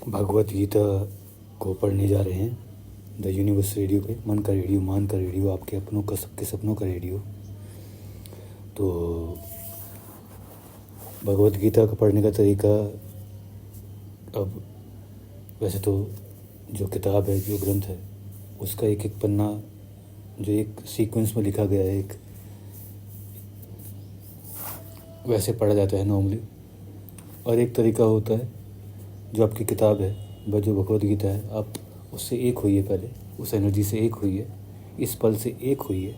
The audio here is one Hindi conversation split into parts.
भगवत गीता को पढ़ने जा रहे हैं द यूनिवर्स रेडियो पे। मन का रेडियो, मान का रेडियो, आपके अपनों का, सबके सपनों का रेडियो। तो भगवत गीता का पढ़ने का तरीका, अब वैसे तो जो किताब है, जो ग्रंथ है, उसका एक एक पन्ना जो एक सीक्वेंस में लिखा गया है, एक वैसे पढ़ा जाता है नॉर्मली। और एक तरीका होता है जो आपकी किताब है, जो भगवत गीता है, आप उससे एक होइए, पहले उस एनर्जी से एक होइए, इस पल से एक होइए,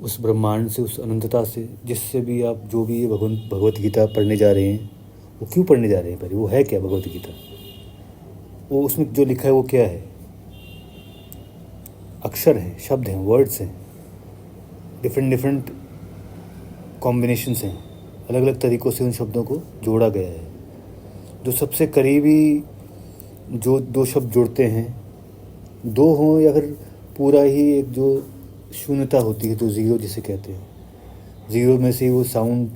उस ब्रह्मांड से, उस अनंतता से, जिससे भी आप जो भी ये भगवत गीता पढ़ने जा रहे हैं, वो क्यों पढ़ने जा रहे हैं, पहले वो है क्या भगवत गीता, वो उसमें जो लिखा है वो क्या है। अक्षर हैं, शब्द हैं, वर्ड्स हैं, डिफरेंट कॉम्बिनेशंस हैं, अलग अलग तरीक़ों से उन शब्दों को जोड़ा गया है। जो सबसे करीबी जो दो शब्द जुड़ते हैं, दो हों या फिर पूरा ही एक जो शून्यता होती है, तो ज़ीरो जिसे कहते हैं, ज़ीरो में से वो साउंड,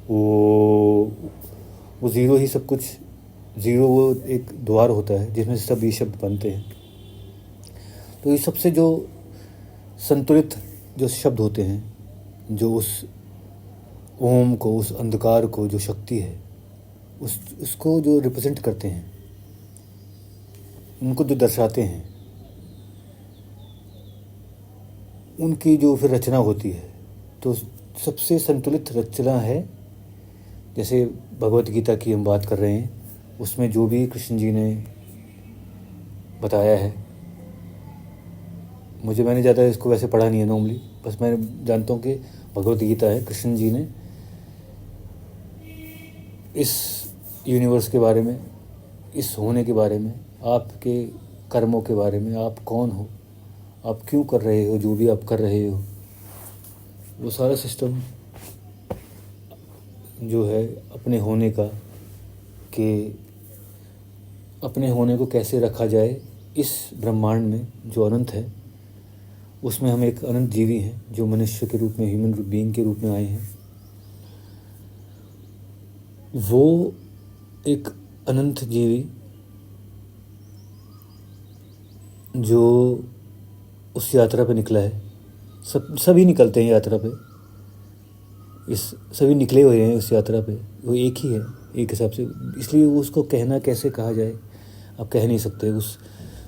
वो ज़ीरो ही सब कुछ, ज़ीरो वो एक द्वार होता है जिसमें से सब ये शब्द बनते हैं। तो ये सबसे जो संतुलित जो शब्द होते हैं, जो उस ओम को, उस अंधकार को, जो शक्ति है, उसको जो रिप्रेजेंट करते हैं, उनको जो दर्शाते हैं, उनकी जो फिर रचना होती है, तो सबसे संतुलित रचना है। जैसे भगवत गीता की हम बात कर रहे हैं, उसमें जो भी कृष्ण जी ने बताया है, मैंने ज़्यादा इसको वैसे पढ़ा नहीं है नॉर्मली, बस मैं जानता हूँ कि भगवत गीता है, कृष्ण जी ने इस यूनिवर्स के बारे में, इस होने के बारे में, आपके कर्मों के बारे में, आप कौन हो, आप क्यों कर रहे हो जो भी आप कर रहे हो, वो सारा सिस्टम जो है अपने होने का, कि अपने होने को कैसे रखा जाए इस ब्रह्मांड में जो अनंत है। उसमें हम एक अनंत जीवी हैं जो मनुष्य के रूप में, ह्यूमन बीइंग के रूप में आए हैं। वो एक अनंत जीवी जो उस यात्रा पे निकला है, सभी निकलते हैं यात्रा पे, सभी निकले हुए हैं उस यात्रा पे, वो एक ही है एक हिसाब से। इसलिए वो उसको कहना कैसे कहा जाए, आप कह नहीं सकते। उस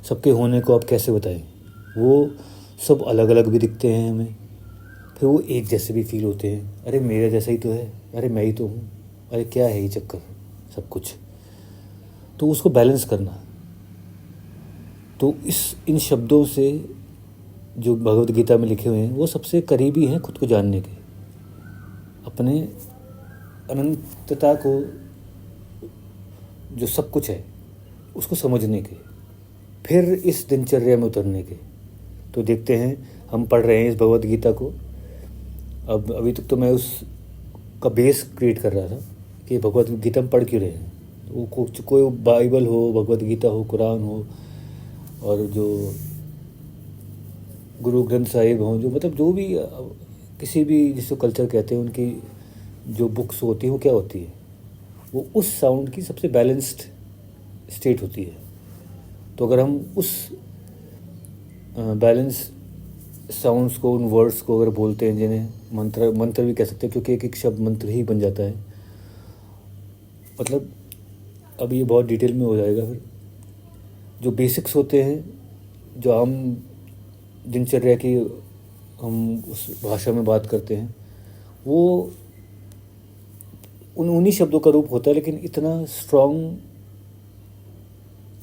सबके होने को आप कैसे बताएं। वो सब अलग अलग भी दिखते हैं हमें, फिर वो एक जैसे भी फील होते हैं। अरे मेरे जैसा ही तो है, अरे मैं ही तो हूँ, अरे क्या है ये चक्कर सब कुछ। तो उसको बैलेंस करना, तो इन शब्दों से जो भगवत गीता में लिखे हुए हैं, वो सबसे करीबी हैं खुद को जानने के, अपने अनंतता को, जो सब कुछ है उसको समझने के, फिर इस दिनचर्या में उतरने के। तो देखते हैं, हम पढ़ रहे हैं इस भगवत गीता को। अब अभी तक तो मैं उसका बेस क्रिएट कर रहा था कि भगवत गीता में पढ़ क्यों रहे हैं। वो कोई बाइबल हो, भगवत गीता हो, कुरान हो, और जो गुरु ग्रंथ साहिब हों, जो मतलब जो भी किसी भी जिसको कल्चर कहते हैं, उनकी जो बुक्स होती हैं वो क्या होती है, वो उस साउंड की सबसे बैलेंस्ड स्टेट होती है। तो अगर हम उस बैलेंस साउंड्स को, उन वर्ड्स को अगर बोलते हैं, जिन्हें मंत्र भी कह सकते हैं, क्योंकि एक एक शब्द मंत्र ही बन जाता है। मतलब अब ये बहुत डिटेल में हो जाएगा। फिर जो बेसिक्स होते हैं, जो आम दिनचर्या की हम उस भाषा में बात करते हैं, वो उन्हीं शब्दों का रूप होता है, लेकिन इतना स्ट्रॉन्ग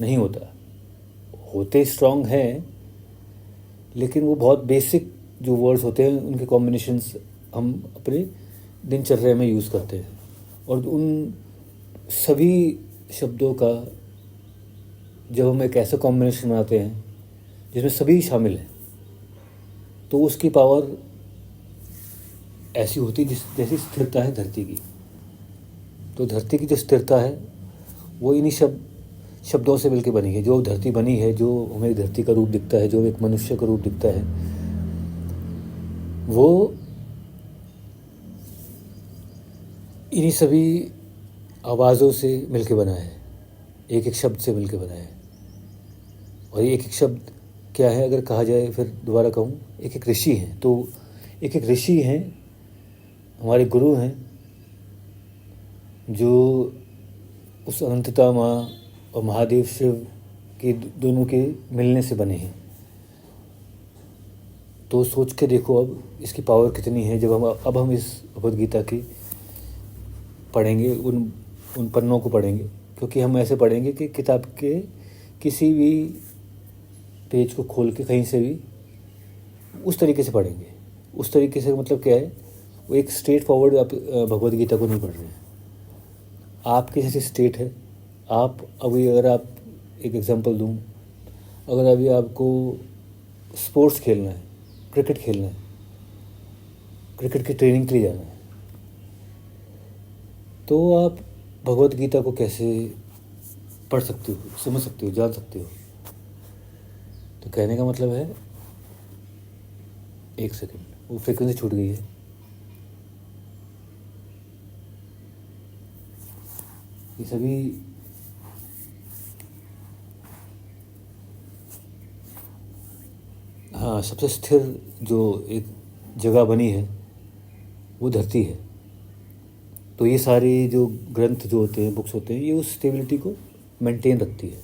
नहीं होता। होते स्ट्रॉन्ग हैं, लेकिन वो बहुत बेसिक जो वर्ड्स होते हैं, उनके कॉम्बिनेशंस हम अपने दिनचर्या में यूज़ करते हैं। और उन सभी शब्दों का जब हम एक ऐसा कॉम्बिनेशन बनाते हैं जिसमें सभी शामिल हैं, तो उसकी पावर ऐसी होती है जैसी स्थिरता है धरती की। तो धरती की जो स्थिरता है, वो इन्हीं शब्दों से मिलकर बनी है। जो धरती बनी है, जो हमें धरती का रूप दिखता है, जो एक मनुष्य का रूप दिखता है, वो इन्हीं सभी आवाज़ों से मिलकर बना है। एक एक शब्द से मिलकर बना है। और ये एक एक शब्द क्या है, अगर कहा जाए, फिर दोबारा कहूँ, एक एक ऋषि हैं। तो एक एक ऋषि हैं, हमारे गुरु हैं, जो उस अनंतता माँ और महादेव शिव के दोनों के मिलने से बने हैं। तो सोच के देखो अब इसकी पावर कितनी है। जब हम इस भगवद गीता की पढ़ेंगे, उन पन्नों को पढ़ेंगे, क्योंकि हम ऐसे पढ़ेंगे कि किताब के किसी भी पेज को खोल के कहीं से भी उस तरीके से पढ़ेंगे। उस तरीके से मतलब क्या है, वो एक स्ट्रेट फॉरवर्ड आप भगवद गीता को नहीं पढ़ रहे हैं। आपकी जैसी स्टेट है। आप अभी, अगर आप एक एग्जांपल दूं, अगर अभी आपको स्पोर्ट्स खेलना है, क्रिकेट खेलना है, क्रिकेट की ट्रेनिंग के लिए जाना है, तो आप भगवद गीता को कैसे पढ़ सकते हो, समझ सकते हो, जान सकते हो? तो कहने का मतलब है, एक सेकंड, वो फ्रीक्वेंसी छूट गई है। ये सभी हाँ, सबसे स्थिर जो एक जगह बनी है वो धरती है। तो ये सारे जो ग्रंथ जो होते हैं, बुक्स होते हैं, ये उस स्टेबिलिटी को मेंटेन रखती है।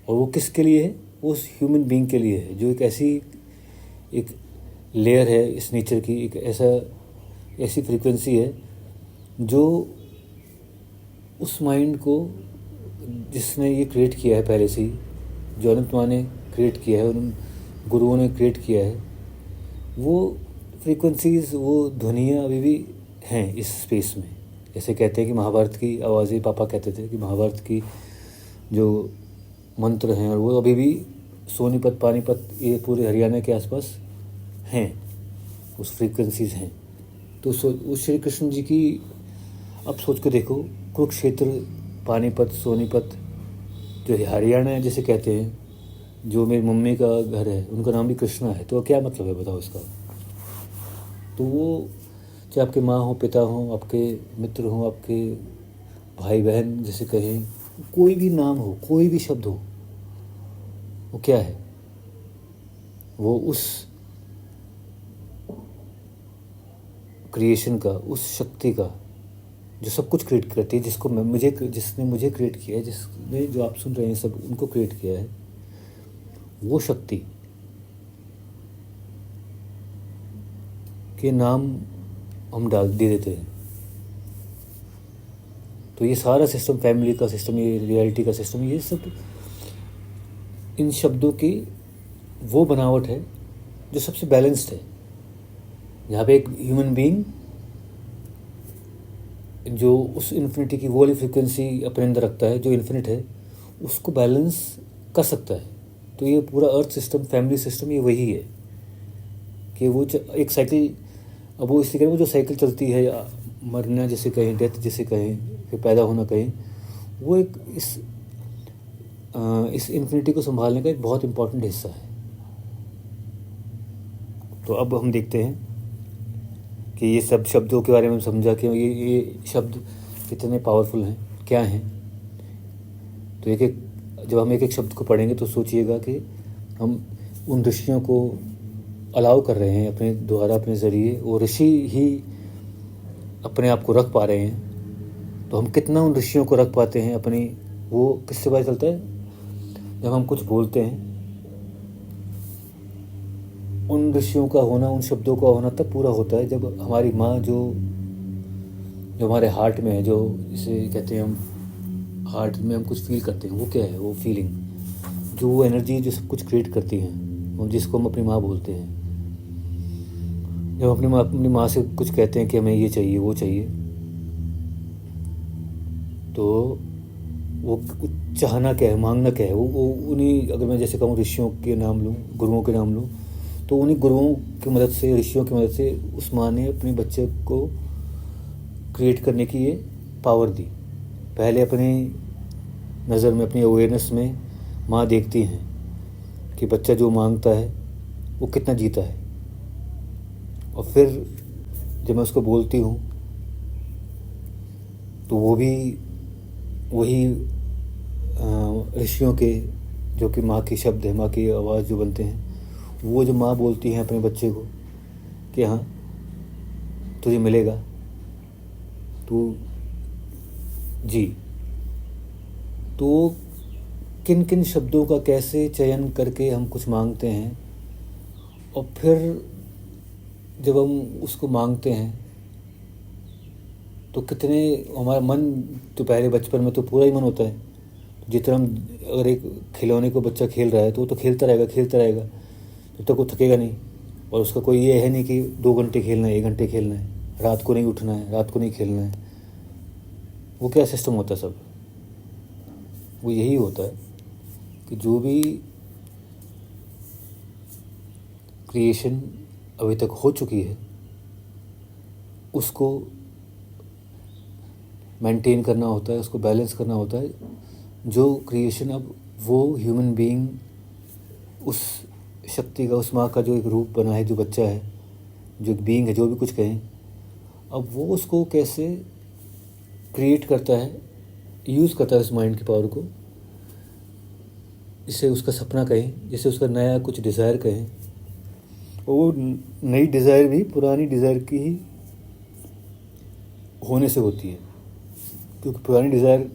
और वो किसके लिए है? वो उस ह्यूमन बीइंग के लिए है, जो एक ऐसी एक लेयर है इस नेचर की, एक ऐसी फ्रीक्वेंसी है जो उस माइंड को, जिसने ये क्रिएट किया है पहले से ही, जो अनंत माँ ने क्रिएट किया है, उन गुरुओं ने क्रिएट किया है, वो फ्रीक्वेंसीज़, वो ध्वनियाँ अभी भी हैं इस स्पेस में। जैसे कहते हैं कि महाभारत की आवाज़ें, पापा कहते थे कि महाभारत की जो मंत्र हैं, और वो अभी भी सोनीपत, पानीपत, ये पूरे हरियाणा के आसपास हैं, उस फ्रीक्वेंसीज़ हैं। तो उस श्री कृष्ण जी की, अब सोच के देखो, कुरुक्षेत्र, पानीपत, सोनीपत, जो हरियाणा है जिसे कहते हैं, जो मेरी मम्मी का घर है, उनका नाम भी कृष्णा है। तो क्या मतलब है बताओ इसका? तो वो चाहे आपके माँ हो, पिता हो, आपके मित्र हो, आपके भाई बहन जैसे कहें, कोई भी नाम हो, कोई भी शब्द हो, वो क्या है? वो उस क्रिएशन का, उस शक्ति का, जो सब कुछ क्रिएट करती है, जिसने मुझे क्रिएट किया है, जिसने, जो आप सुन रहे हैं सब, उनको क्रिएट किया है, वो शक्ति के नाम हम दे देते हैं। तो ये सारा सिस्टम, फैमिली का सिस्टम, ये रियलिटी का सिस्टम, ये सब इन शब्दों की वो बनावट है जो सबसे बैलेंस्ड है। यहाँ पे एक ह्यूमन बीइंग जो उस इन्फिनिटी की वो वाली फ्रीक्वेंसी अपने अंदर रखता है, जो इन्फिनिट है, उसको बैलेंस कर सकता है। तो ये पूरा अर्थ सिस्टम, फैमिली सिस्टम, ये वही है कि वो एक साइकिल, अब वो इसलिए करें, वो जो साइकिल चलती है, मरना जिसे कहें, डेथ जिसे कहें, फिर पैदा होना कहें, वो एक इस इन्फिनिटी को संभालने का एक बहुत इम्पोर्टेंट हिस्सा है। तो अब हम देखते हैं कि ये सब शब्दों के बारे में समझा कि ये शब्द कितने पावरफुल हैं, क्या हैं। तो जब हम एक एक शब्द को पढ़ेंगे तो सोचिएगा कि हम उन ऋषियों को अलाउ कर रहे हैं अपने द्वारा, अपने ज़रिए। वो ऋषि ही अपने आप को रख पा रहे हैं। तो हम कितना उन ऋषियों को रख पाते हैं अपनी, वो किससे पता चलता है? जब हम कुछ बोलते हैं, उन ऋषियों का होना, उन शब्दों का होना तब पूरा होता है जब हमारी माँ, जो हमारे हार्ट में है, जो इसे कहते हैं, हम हार्ट में हम कुछ फील करते हैं, वो क्या है? वो फीलिंग, जो वो एनर्जी जो सब कुछ क्रिएट करती हैं, जिसको हम अपनी माँ बोलते हैं। जब अपनी माँ से कुछ कहते हैं कि हमें ये चाहिए, वो चाहिए, तो वो चाहना क्या है, मांगना क्या है? वो उन्हीं, अगर मैं जैसे कहूँ ऋषियों के नाम लूँ, गुरुओं के नाम लूँ, तो उन्हीं गुरुओं की मदद से, ऋषियों की मदद से उस माँ ने अपने बच्चे को क्रिएट करने की ये पावर दी। पहले अपनी नज़र में, अपनी अवेयरनेस में माँ देखती हैं कि बच्चा जो मांगता है वो कितना जीता है, और फिर जब मैं उसको बोलती हूँ तो वो भी वही ऋषियों के, जो कि माँ की शब्द है, माँ की आवाज़ जो बनते हैं, वो जो माँ बोलती है अपने बच्चे को कि हाँ तुझे मिलेगा, तू जी। तो किन किन शब्दों का कैसे चयन करके हम कुछ मांगते हैं, और फिर जब हम उसको मांगते हैं तो कितने, हमारा मन तो पहले बचपन में तो पूरा ही मन होता है, जितना हम, अगर एक खिलौने को बच्चा खेल रहा है तो वो तो खेलता रहेगा जब तक वो थकेगा नहीं। और उसका कोई ये है नहीं कि 2 घंटे खेलना है, 1 घंटे खेलना है, रात को नहीं उठना है, रात को नहीं खेलना है। वो क्या सिस्टम होता है सब, वो यही होता है कि जो भी क्रिएशन अभी तक हो चुकी है उसको मेंटेन करना होता है, उसको बैलेंस करना होता है। जो क्रिएशन अब वो ह्यूमन बीइंग, उस शक्ति का, उस माँ का जो एक रूप बना है, जो बच्चा है, जो एक बीइंग है, जो भी कुछ कहें, अब वो उसको कैसे क्रिएट करता है, यूज़ करता है उस माइंड की पावर को, जिससे उसका सपना कहें, जिससे उसका नया कुछ डिज़ायर कहें। और वो नई डिज़ायर भी पुरानी डिज़ायर की ही होने से होती है, क्योंकि पुरानी डिज़ायर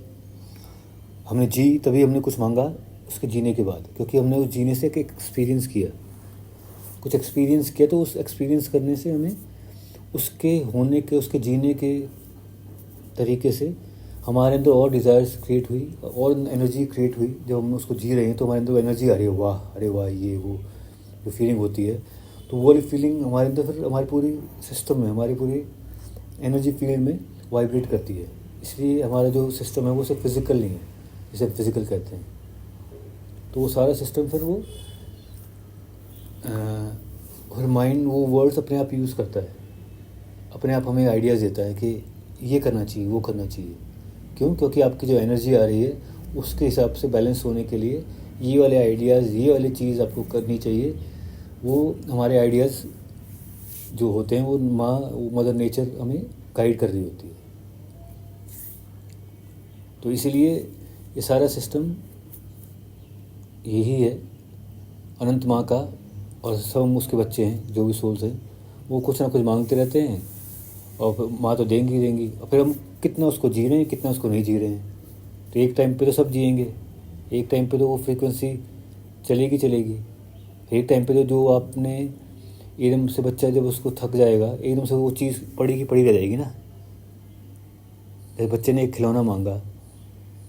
हमने जी तभी हमने कुछ मांगा उसके जीने के बाद, क्योंकि हमने उस जीने से एक एक्सपीरियंस किया, कुछ एक्सपीरियंस किया, तो उस एक्सपीरियंस करने से हमें उसके होने के, उसके जीने के तरीके से हमारे अंदर और डिज़ायर्स क्रिएट हुई, और एनर्जी क्रिएट हुई। जब हम उसको जी रहे हैं तो हमारे अंदर एनर्जी आ रही है, वाह, अरे वाह, ये वो जो फीलिंग होती है, तो वो वाली फीलिंग हमारे अंदर फिर हमारी पूरी सिस्टम में, हमारी पूरी एनर्जी फील्ड में वाइब्रेट करती है। इसलिए हमारा जो सिस्टम है वो सिर्फ फिज़िकल नहीं है, जिसे फिज़िकल कहते हैं। तो वो सारा सिस्टम फिर वो और माइंड वो वर्ड्स अपने आप यूज़ करता है, अपने आप हमें आइडियाज़ देता है कि ये करना चाहिए, वो करना चाहिए। क्यों? क्योंकि आपकी जो एनर्जी आ रही है उसके हिसाब से बैलेंस होने के लिए ये वाले आइडियाज़, ये वाली चीज़ आपको करनी चाहिए। वो हमारे आइडियाज़ जो होते हैं वो मदर नेचर हमें गाइड कर रही होती है। तो इसीलिए ये सारा सिस्टम यही है, अनंत माँ का, और सब हम उसके बच्चे हैं, जो भी सोल्स हैं, वो कुछ ना कुछ मांगते रहते हैं, और माँ तो देंगी ही देंगी। और फिर हम कितना उसको जी रहे हैं, कितना उसको नहीं जी रहे हैं। तो एक टाइम पे तो सब जिएंगे, एक टाइम पे तो वो फ्रीक्वेंसी चलेगी। एक टाइम पे तो जो आपने एकदम से, बच्चा जब उसको थक जाएगा एकदम से, वो चीज़ पड़ी रह जाएगी ना। जैसे बच्चे ने एक खिलौना मांगा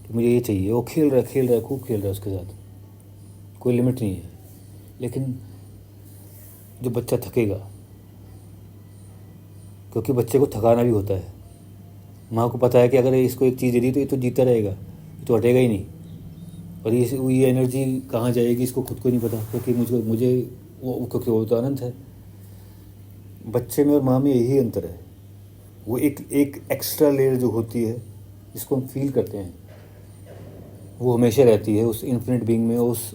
कि मुझे ये चाहिए, वो खेल रहा है, खूब खेल रहा है उसके साथ, कोई लिमिट नहीं है। लेकिन जब बच्चा थकेगा, क्योंकि बच्चे को थकाना भी होता है, माँ को पता है कि अगर इसको एक चीज़ दे दी तो ये तो जीता रहेगा, ये तो हटेगा ही नहीं। और ये एनर्जी कहाँ जाएगी इसको खुद को नहीं पता, क्योंकि मुझे क्योंकि वो तो अनंत है। बच्चे में और माँ में यही अंतर है। वो एक एक्स्ट्रा लेयर जो होती है, जिसको हम फील करते हैं, वो हमेशा रहती है उस इन्फिनिट बीइंग में, उस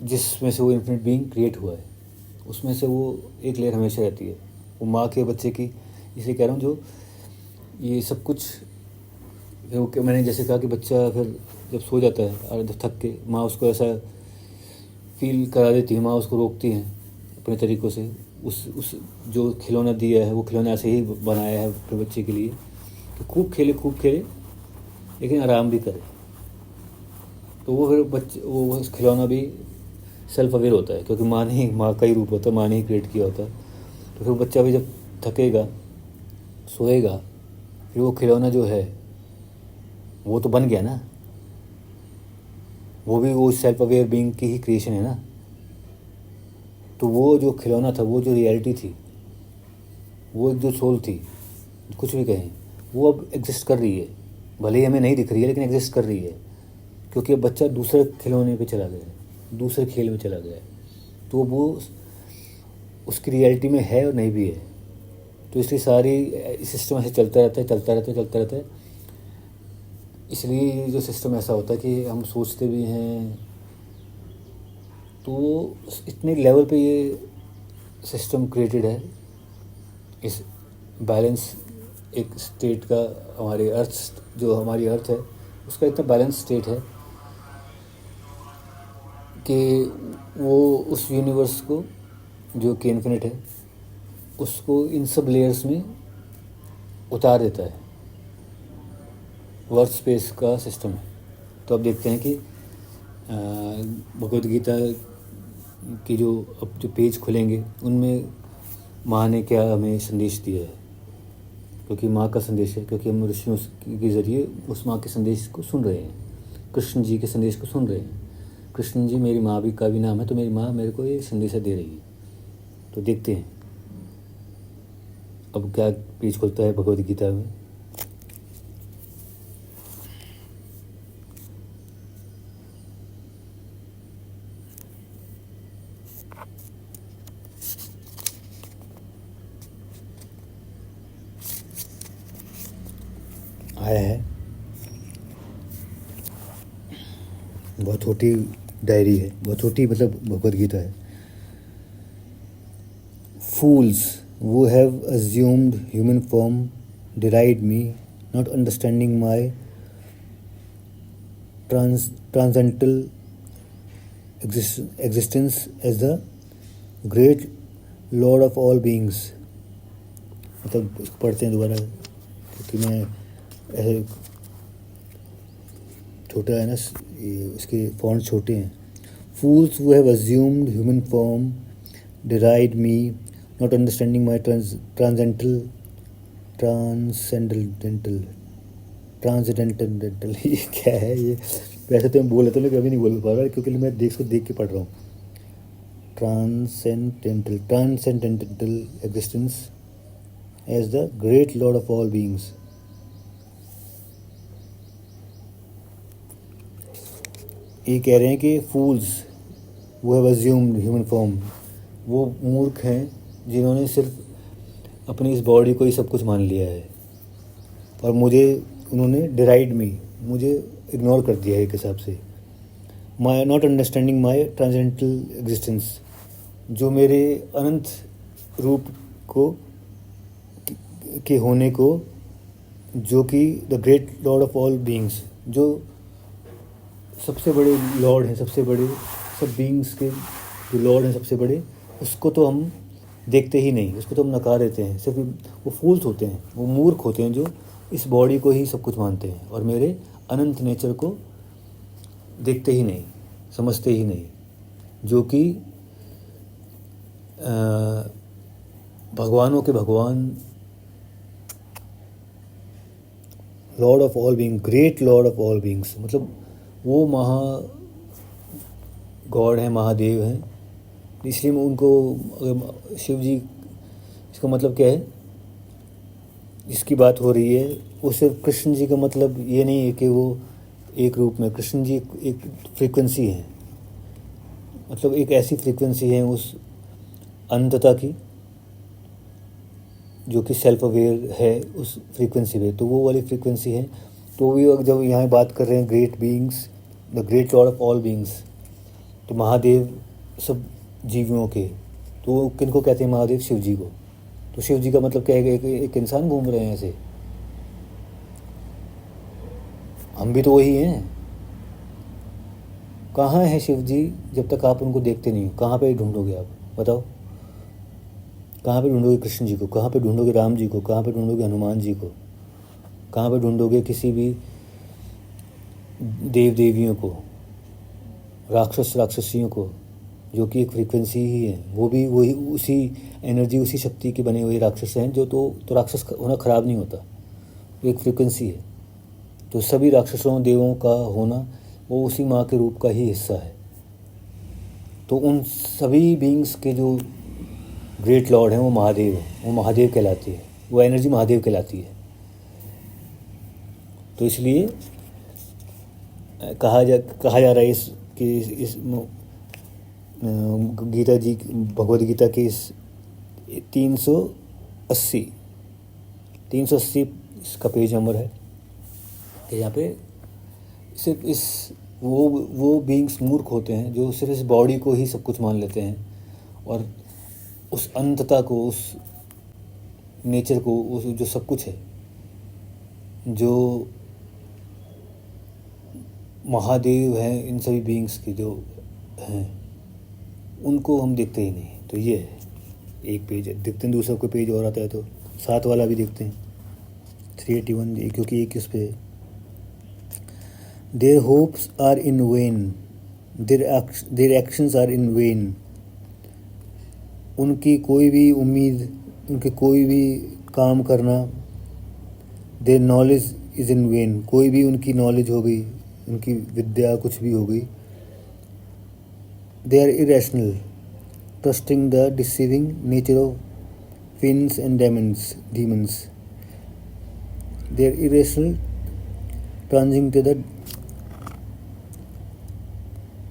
जिसमें से वो इन्फिनिट बीइंग क्रिएट हुआ है, उसमें से वो एक लेयर हमेशा रहती है। वो माँ के बच्चे की, इसे कह रहा हूँ, जो ये सब कुछ, मैंने जैसे कहा कि बच्चा फिर जब सो जाता है और जब थक के, माँ उसको ऐसा फील करा देती है, माँ उसको रोकती है अपने तरीक़ों से। उस जो खिलौना दिया है वो खिलौना ऐसे ही बनाया है अपने बच्चे के लिए कि खूब खेले लेकिन आराम भी करे। तो वो फिर वो खिलौना भी सेल्फ अवेयर होता है, क्योंकि माँ का ही रूप होता है, माँ ने ही क्रिएट किया होता है। तो फिर बच्चा भी जब थकेगा, सोएगा, फिर वो खिलौना जो है वो तो बन गया ना, वो भी वो सेल्फ अवेयर बीइंग की ही क्रिएशन है ना। तो वो जो खिलौना था, वो जो रियलिटी थी, वो एक जो सोल थी, कुछ भी कहें, वो अब एग्जिस्ट कर रही है। भले ही हमें नहीं दिख रही है, लेकिन एग्जिस्ट कर रही है, क्योंकि अब बच्चा दूसरे खिलौने पे चला गया है, दूसरे खेल में चला गया है। तो वो उसकी रियलिटी में है और नहीं भी है। तो इसलिए सारी सिस्टम ऐसे चलता रहता है। इसलिए ये जो सिस्टम ऐसा होता है कि हम सोचते भी हैं, तो इतने लेवल पे ये सिस्टम क्रिएटेड है, इस बैलेंस एक स्टेट का, हमारे अर्थ, जो हमारी अर्थ है उसका इतना बैलेंस स्टेट है कि वो उस यूनिवर्स को, जो कि इन्फिनिट है, उसको इन सब लेयर्स में उतार देता है। वर्क स्पेस का सिस्टम है। तो अब देखते हैं कि भगवद गीता की जो पेज खुलेंगे उनमें माँ ने क्या हमें संदेश दिया है, क्योंकि माँ का संदेश है, क्योंकि हम ऋषियों के ज़रिए उस माँ के संदेश को सुन रहे हैं, कृष्ण जी के संदेश को सुन रहे हैं। कृष्ण जी मेरी माँ भी का भी नाम है, तो मेरी माँ मेरे को ये संदेश दे रही है। तो देखते हैं अब क्या पेज खुलता है भगवद गीता में। आया है, बहुत छोटी डायरी है, बहुत छोटी मतलब भगवद गीता है। Fools who have assumed human form deride me, not understanding my transcendental existence as the great Lord of all beings। मतलब इसको पढ़ते हैं दोबारा, क्योंकि मैं ऐसे छोटा है ना, इसके फॉन्ट छोटे हैं। Fools who have assumed human form deride me, not understanding my transcendental ये क्या है ये? वैसे तो मैं बोल लेता हूँ लेकिन कभी नहीं बोल पा रहा, क्योंकि मैं इसको देख के पढ़ रहा हूँ। Transcendental existence as the great lord of all beings. ये कह रहे हैं कि फूल्स वो हैव अज्यूम्ड ह्यूमन फॉर्म, वो मूर्ख हैं जिन्होंने सिर्फ अपनी इस बॉडी को ही सब कुछ मान लिया है, और मुझे उन्होंने डिराइड मी, मुझे इग्नोर कर दिया है एक हिसाब से। My not understanding my transcendental existence, जो मेरे अनंत रूप को के होने को, जो कि the great lord of all beings, जो सबसे बड़े लॉर्ड हैं, सबसे बड़े सब बीइंग्स के जो लॉर्ड हैं सबसे बड़े, उसको तो हम देखते ही नहीं, उसको तो हम नकार देते हैं। सिर्फ वो फूल्स होते हैं, वो मूर्ख होते हैं जो इस बॉडी को ही सब कुछ मानते हैं और मेरे अनंत नेचर को देखते ही नहीं, समझते ही नहीं, जो कि भगवानों के भगवान, Lord of all being, great lord of all beings, मतलब वो गॉड हैं, महादेव हैं। इसलिए मैं उनको, अगर शिव जी, इसका मतलब क्या है, जिसकी बात हो रही है वो सिर्फ कृष्ण जी का मतलब ये नहीं है कि वो एक रूप में, कृष्ण जी एक फ्रीक्वेंसी है, मतलब एक ऐसी फ्रीक्वेंसी है उस अनंतता की जो कि सेल्फ अवेयर है उस फ्रीक्वेंसी पे, तो वो वाली फ्रीक्वेंसी है। तो भी जब यहाँ बात कर रहे हैं great beings, the great lord of all beings, तो महादेव सब जीवियों के, तो वो किन को कहते हैं महादेव? शिव जी को। तो शिव जी का मतलब क्या है? एक इंसान घूम रहे हैं ऐसे, हम भी तो वही हैं। कहाँ है शिव जी जब तक आप उनको देखते नहीं हो? कहाँ पे ढूंढोगे आप, बताओ? कहाँ पे ढूंढोगे कृष्ण जी को? कहाँ पे ढूंढोगे राम जी को? कहाँ पे ढूंढोगे हनुमान जी को? कहाँ पे ढूंढोगे किसी भी देव देवियों को, राक्षस राक्षसियों को, जो कि एक फ्रीक्वेंसी ही है? वो भी वही उसी एनर्जी, उसी शक्ति के बने हुए राक्षस हैं, जो तो राक्षस होना ख़राब नहीं होता, वो एक फ्रीक्वेंसी है। तो सभी राक्षसों देवों का होना वो उसी माँ के रूप का ही हिस्सा है। तो उन सभी बीइंग्स के जो ग्रेट लॉर्ड हैं वो महादेव हैं, वो महादेव कहलाती है, वो एनर्जी महादेव कहलाती है। तो इसलिए कहा जा रहा है इस गीता जी, भगवद गीता के इस 380 इसका पेज नंबर है कि यहाँ पे सिर्फ वो बीइंग्स मूर्ख होते हैं जो सिर्फ इस बॉडी को ही सब कुछ मान लेते हैं और उस अनंतता को, उस नेचर को, उस जो सब कुछ है, जो महादेव हैं इन सभी बीइंग्स की जो हैं, उनको हम देखते ही नहीं। तो ये है, एक पेज देखते हैं, दूसरा कोई पेज और आता है तो साथ वाला भी देखते हैं, 381, क्योंकि एक उस पे their hopes are in vain, their actions are in vain. उनकी कोई भी उम्मीद, उनके कोई भी काम करना, their knowledge is in vain, कोई भी उनकी नॉलेज हो गई, उनकी विद्या कुछ भी हो गई। They are irrational, trusting the deceiving nature of fiends and demons. They are irrational,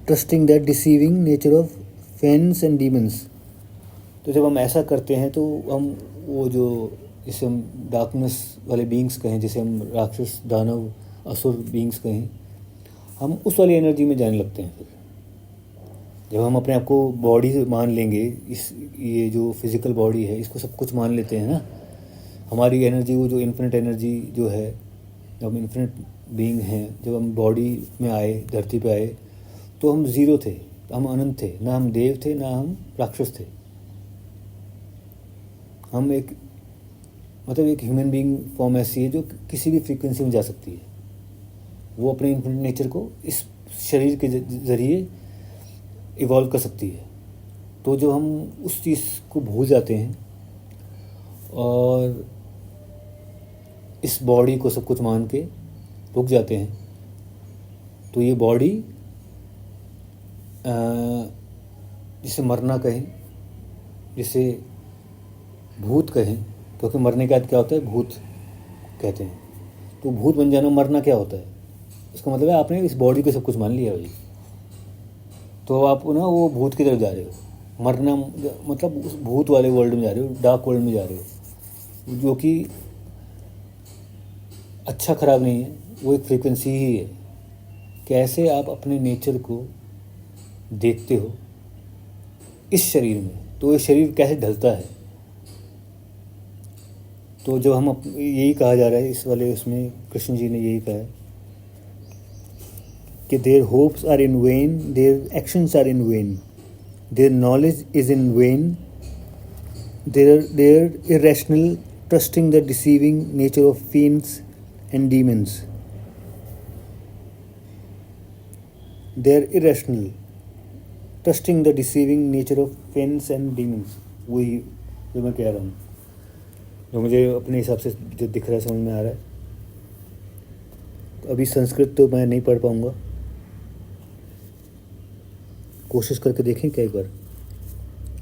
trusting the deceiving nature of fiends and demons. तो जब हम ऐसा करते हैं तो हम वो जो जिसे हम डार्कनेस वाले बीइंग्स कहें, जिसे हम राक्षस दानव असुर बीइंग्स कहें, हम उस वाली एनर्जी में जाने लगते हैं। फिर जब हम अपने आप को बॉडी मान लेंगे, ये जो फिज़िकल बॉडी है इसको सब कुछ मान लेते हैं ना, हमारी एनर्जी वो जो इन्फिनिट एनर्जी जो है, जब हम इन्फिनिट बीइंग हैं, जब हम बॉडी में आए, धरती पे आए, तो हम ज़ीरो थे, हम अनंत थे, ना हम देव थे ना हम राक्षस थे। हम एक ह्यूमन बीइंग फॉर्म ऐसी है जो किसी भी फ्रीक्वेंसी में जा सकती है। वो अपने इन्फिनिट नेचर को इस शरीर के ज़रिए इवॉल्व कर सकती है। तो जब हम उस चीज़ को भूल जाते हैं और इस बॉडी को सब कुछ मान के रुक जाते हैं, तो ये बॉडी जिसे मरना कहें, जिसे भूत कहें, क्योंकि मरने के बाद क्या होता है, भूत कहते हैं। तो भूत बन जाना, मरना क्या होता है, इसका मतलब है आपने इस बॉडी को सब कुछ मान लिया भाई, तो आप ना वो भूत की तरफ जा रहे हो। मरना मतलब उस भूत वाले वर्ल्ड में जा रहे हो, डार्क वर्ल्ड में जा रहे हो, जो कि अच्छा ख़राब नहीं है, वो एक फ्रीक्वेंसी ही है। कैसे आप अपने नेचर को देखते हो इस शरीर में, तो ये शरीर कैसे ढलता है। तो जो हम यही कहा जा रहा है इस वाले उसमें, कृष्ण जी ने यही कहा है कि their hopes are in vain, their actions are in vain, their knowledge is in vain, they're irrational, trusting the deceiving nature of fiends and demons. They are irrational, trusting the deceiving nature of fiends and demons. वही जो मैं कह रहा हूँ, जो मुझे अपने हिसाब से जो दिख रहा है, समझ में आ रहा है। तो अभी संस्कृत तो मैं नहीं पढ़ पाऊँगा, कोशिश करके देखें क्या एक बार।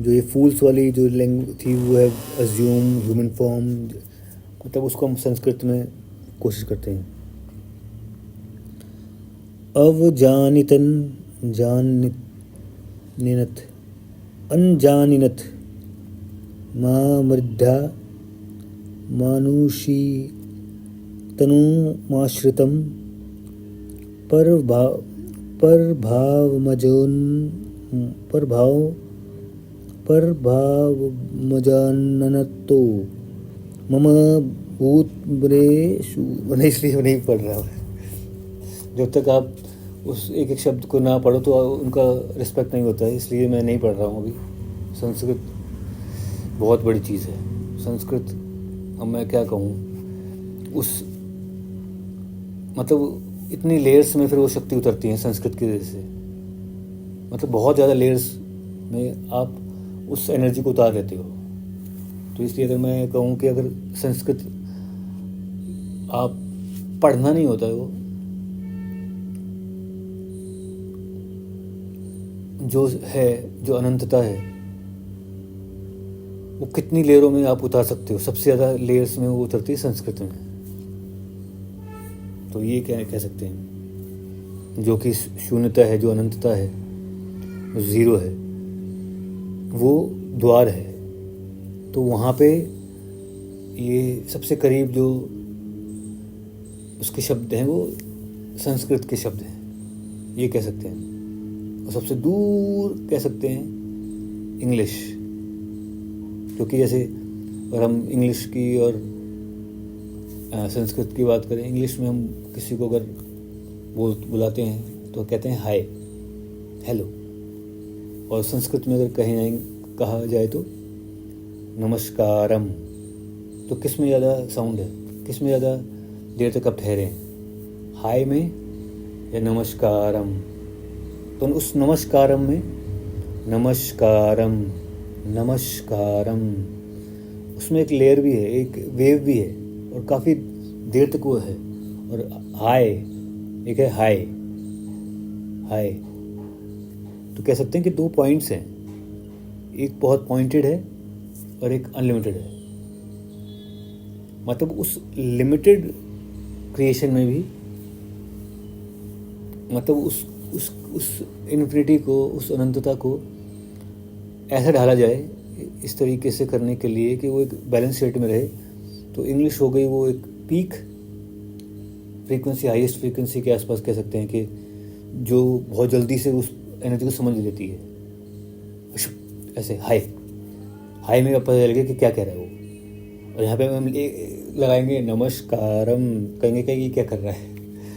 जो ये फूल्स वाली जो लैंग्वेज थी वो है अज्यूम ह्यूमन फॉर्म, मतलब उसको हम संस्कृत में कोशिश करते हैं। अवजानितन जानिनत अनजानिनत मामृद्धा मानुषी तनुमाश्रितम परभावमजाननतो मम भूतब्रेषु। मैंने इसलिए नहीं पढ़ रहा है, जब तक आप उस एक एक शब्द को ना पढ़ो तो उनका रिस्पेक्ट नहीं होता है, इसलिए मैं नहीं पढ़ रहा हूँ अभी। संस्कृत बहुत बड़ी चीज़ है। संस्कृत, अब मैं क्या कहूँ, उस मतलब इतनी लेयर्स में फिर वो शक्ति उतरती है संस्कृत की वजह से, मतलब बहुत ज़्यादा लेयर्स में आप उस एनर्जी को उतार लेते हो। तो इसलिए अगर मैं कहूँ कि अगर संस्कृत आप पढ़ना नहीं होता है, वो जो है, जो अनंतता है, वो कितनी लेयरों में आप उतार सकते हो। सबसे ज़्यादा लेयर्स में वो उतरती है संस्कृत में। तो ये क्या कह सकते हैं, जो कि शून्यता है, जो अनंतता है, वो ज़ीरो है, वो द्वार है। तो वहाँ पे ये सबसे करीब जो उसके शब्द हैं वो संस्कृत के शब्द हैं, ये कह सकते हैं। और सबसे दूर कह सकते हैं इंग्लिश, क्योंकि जैसे अगर हम इंग्लिश की और संस्कृत की बात करें, इंग्लिश में हम किसी को अगर बुलाते हैं तो कहते हैं हाय, हेलो। और संस्कृत में अगर कहा जाए तो नमस्कारम। तो किस में ज़्यादा साउंड है, किस में ज़्यादा देर तक आप ठहरे हैं, हाय में या नमस्कारम? तो उस नमस्कारम में नमस्कारम नमस्कारम, उसमें एक लेयर भी है, एक वेव भी है, और काफ़ी देर तक वो है। और हाय, एक है हाय, हाय। तो कह सकते हैं कि 2 पॉइंट्स हैं, एक बहुत पॉइंटेड है और एक अनलिमिटेड है। मतलब उस लिमिटेड क्रिएशन में भी, मतलब उस इन्फिनिटी को, उस अनंतता को ऐसा ढाला जाए इस तरीके से करने के लिए कि वो एक बैलेंस स्टेट में रहे। तो इंग्लिश हो गई वो एक पीक फ्रीक्वेंसी, हाईएस्ट फ्रीक्वेंसी के आसपास कह सकते हैं, कि जो बहुत जल्दी से उस एनर्जी को समझ लेती है। ऐसे हाय, हाय में पता चल गया कि क्या कह रहा है वो। और यहाँ पे हम लगाएंगे नमस्कारम, कहेंगे क्या ये क्या कर रहा है,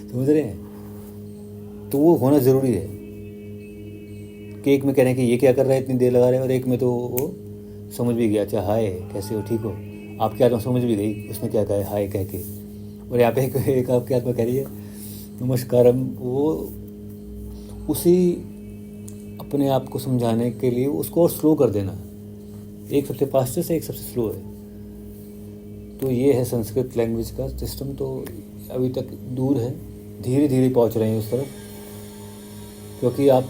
समझ रहे हैं? तो वो होना ज़रूरी है कि एक में कह रहे हैं कि ये क्या कर रहा है, इतनी देर लगा रहे हैं, और एक में तो वो समझ भी गया, अच्छा हाय कैसे हो, ठीक हो, आपकी आत्मा समझ भी गई उसने क्या कहा है हाय कह के। और यहाँ पे एक आपकी आत्मा कह रही है नमस्कारम। वो उसी अपने आप को समझाने के लिए उसको और स्लो कर देना, एक सबसे फास्टेस्ट है, एक सबसे स्लो है। तो ये है संस्कृत लैंग्वेज का सिस्टम। तो अभी तक दूर है, धीरे धीरे पहुँच रहे हैं उस तरफ, क्योंकि आप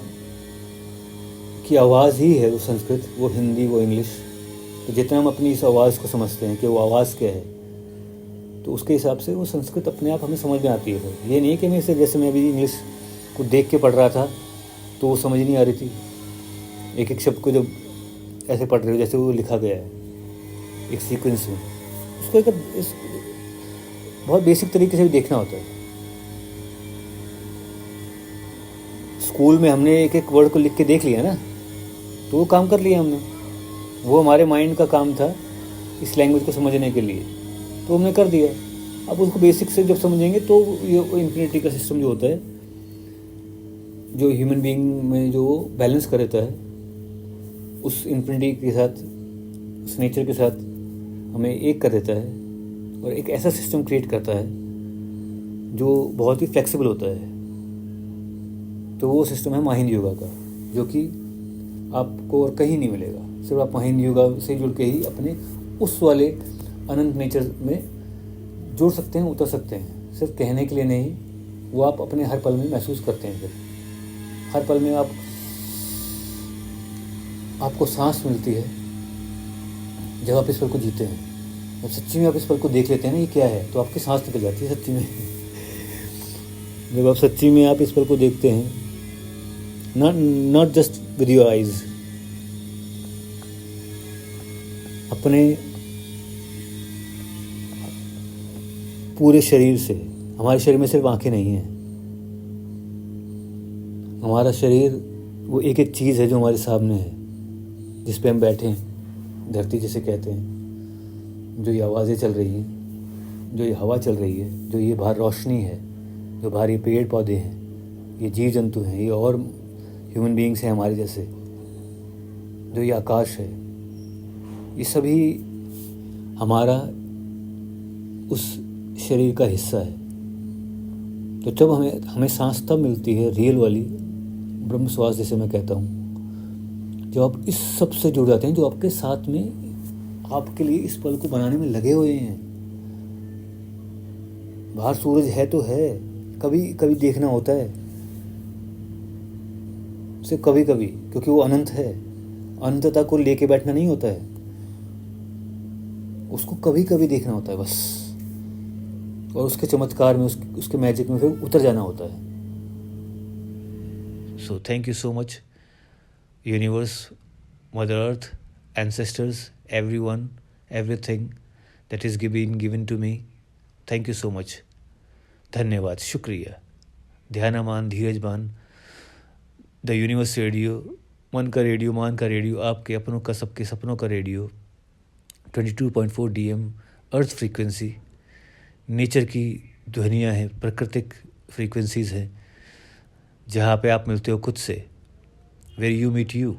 की आवाज़ ही है वो संस्कृत, वो हिंदी, वो इंग्लिश। तो जितना हम अपनी इस आवाज़ को समझते हैं कि वो आवाज़ क्या है, तो उसके हिसाब से वो संस्कृत अपने आप हमें समझ में आती है। फिर ये नहीं है कि मैं इसे, जैसे मैं अभी इंग्लिश को देख के पढ़ रहा था तो वो समझ नहीं आ रही थी, एक एक शब्द को जब ऐसे पढ़ रहे हो जैसे वो लिखा गया है एक सीक्वेंस में, उसको एक बहुत बेसिक तरीके से भी देखना होता है। स्कूल में हमने एक एक वर्ड को लिख के देख लिया ना, तो वो काम कर लिया हमने, वो हमारे माइंड का काम था इस लैंग्वेज को समझने के लिए, तो हमने कर दिया। अब उसको बेसिक से जब समझेंगे तो ये इन्फिनिटी का सिस्टम जो होता है, जो ह्यूमन बीइंग में जो बैलेंस कर देता है, उस इन्फिनिटी के साथ, उस नेचर के साथ हमें एक कर देता है, और एक ऐसा सिस्टम क्रिएट करता है जो बहुत ही फ्लेक्सिबल होता है। तो वो सिस्टम है माहिंद योगा का, जो कि आपको और कहीं नहीं मिलेगा। सिर्फ आप माहिंद योगा से जुड़ के ही अपने उस वाले अनंत नेचर में जुड़ सकते हैं, उतर सकते हैं। सिर्फ कहने के लिए नहीं, वो आप अपने हर पल में महसूस करते हैं। फिर हर पल में आपको सांस मिलती है जब आप इस पल को जीते हैं। जब सच्ची में आप इस पल को देख लेते हैं ना ये क्या है, तो आपकी सांस निकल जाती है सच्ची में। जब आप सच्ची में आप इस पल को देखते हैं, not just with your eyes, अपने पूरे शरीर से। हमारे शरीर में सिर्फ आंखें नहीं हैं, हमारा शरीर वो एक एक चीज़ है जो हमारे सामने है, जिस पे हम बैठे हैं, धरती जिसे कहते हैं। जो ये आवाज़ें चल रही हैं, जो ये हवा चल रही है, जो ये बाहर रोशनी है, जो बाहर ये पेड़ पौधे हैं, ये जीव जंतु हैं, ये और ह्यूमन बीइंग्स हैं हमारे जैसे, जो ये आकाश है, ये सभी हमारा उस शरीर का हिस्सा है। तो जब हमें सांस तब मिलती है, रियल वाली ब्रह्म श्वास जिसे मैं कहता हूँ, जब आप इस सब से जुड़ जाते हैं जो आपके साथ में आपके लिए इस पल को बनाने में लगे हुए हैं। बाहर सूरज है तो है, कभी कभी देखना होता है, सिर्फ कभी कभी, क्योंकि वो अनंत है। अनंतता को लेके बैठना नहीं होता है, उसको कभी कभी देखना होता है बस, और उसके चमत्कार में, उसके मैजिक में फिर उतर जाना होता है। So thank you so much universe, mother earth, ancestors, everyone, everything that is given to me. Thank you so much, धन्यवाद, शुक्रिया। ध्यानमान, धीरजमान, द यूनिवर्स रेडियो, मन का रेडियो, मान का रेडियो, आपके अपनों का, सबके सपनों का रेडियो, 22.4 DM अर्थ फ्रीक्वेंसी, नेचर की ध्वनियाँ हैं, प्राकृतिक फ्रीक्वेंसीज़ हैं, जहाँ पे आप मिलते हो खुद से, वेयर यू मीट यू।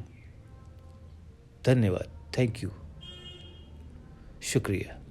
धन्यवाद, थैंक यू, शुक्रिया।